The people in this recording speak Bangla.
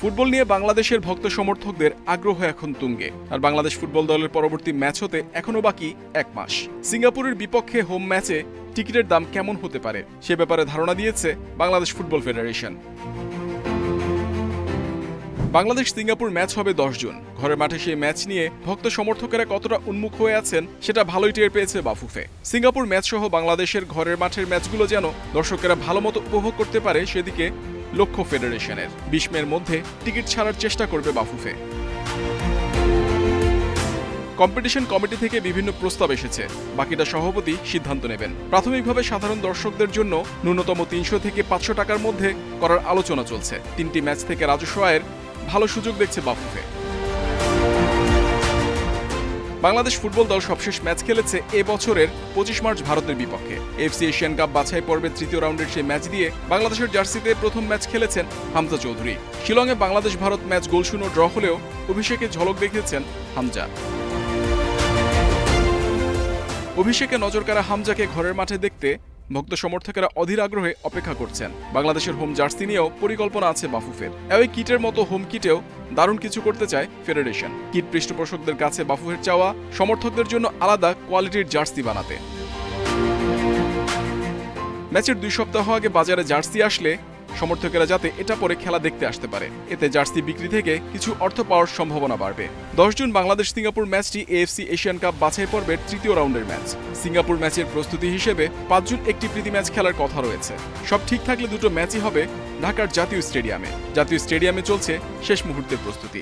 ফুটবল নিয়ে বাংলাদেশের ভক্ত সমর্থকদের আগ্রহ এখন তুঙ্গে। আর বাংলাদেশ ফুটবল দলের পরবর্তী ম্যাচ হতে এখনো বাকি 1 মাস। সিঙ্গাপুরের বিপক্ষে হোম ম্যাচে টিকিটের দাম কেমন হতে পারে সে ব্যাপারে ধারণা দিয়েছে Bangladesh football federation. Bangladesh Singapore match হবে 10 জুন। ঘরের মাঠে সেই ম্যাচ নিয়ে ভক্ত সমর্থকেরা কতটা উন্মুখ হয়ে আছেন সেটা ভালোই টের পেয়েছে বাফুফে। সিঙ্গাপুর ম্যাচ সহ বাংলাদেশের ঘরের মাঠের ম্যাচগুলো যেন দর্শকেরা ভালোমতো উপভোগ করতে পারে সেদিকে লক্ষ্য ফেডারেশনের। 20 মের মধ্যে টিকিট ছাড়ার চেষ্টা করবে বাফুফে। কম্পিটিশন কমিটি থেকে বিভিন্ন প্রস্তাব এসেছে, বাকিটা সভাপতি সিদ্ধান্ত নেবেন। প্রাথমিকভাবে সাধারণ দর্শকদের জন্য ন্যূনতম 300 থেকে 500 টাকার মধ্যে করার আলোচনা চলছে। 3টি ম্যাচ থেকে রাজস্ব আয়ের ভালো সুযোগ দেখছে বাফুফে। বাংলাদেশ ফুটবল দল সবশেষ ম্যাচ খেলেছে এ বছরের 25 মার্চ ভারতের বিপক্ষে। এফসি এশিয়ান কাপ বাছাই পর্বের তৃতীয় রাউন্ডের সেই ম্যাচ দিয়ে বাংলাদেশের জার্সিতে প্রথম ম্যাচ খেলেছেন হামজা চৌধুরী। শিলংয়ে বাংলাদেশ ভারত ম্যাচ গোলশূন্য ড্র হলেও অভিষেকে ঝলক দেখিয়েছেন হামজা। অভিষেকে নজর কাড়া হামজাকে ঘরের মাঠে দেখতে ভক্ত সমর্থকেরা অধীর আগ্রহে অপেক্ষা করছেন। বাংলাদেশের হোম জার্সি নিয়েও পরিকল্পনা আছে বাফুফের। এই কিটের মতো হোম কিটেও দারুণ কিছু করতে চায় ফেডারেশন। কিট পৃষ্ঠপোষকদের কাছে বাফুফের চাওয়া সমর্থকদের জন্য আলাদা কোয়ালিটির জার্সি বানাতে। ম্যাচের 2 সপ্তাহ আগে বাজারে জার্সি আসলে সমর্থকেরা যাতে এটা পরে খেলা দেখতে আসতে পারে। এতে জার্সি বিক্রি থেকে কিছু অর্থ পাওয়ার সম্ভাবনা বাড়বে। 10 জুন বাংলাদেশ সিঙ্গাপুর ম্যাচটি এএফসি এশিয়ান কাপ বাছাই পর্বের তৃতীয় রাউন্ডের ম্যাচ। সিঙ্গাপুর ম্যাচের প্রস্তুতি হিসেবে 5 জুন একটি প্রীতি ম্যাচ খেলার কথা রয়েছে। সব ঠিক থাকলে দুটো ম্যাচই হবে ঢাকার জাতীয় স্টেডিয়ামে। জাতীয় স্টেডিয়ামে চলছে শেষ মুহূর্তের প্রস্তুতি।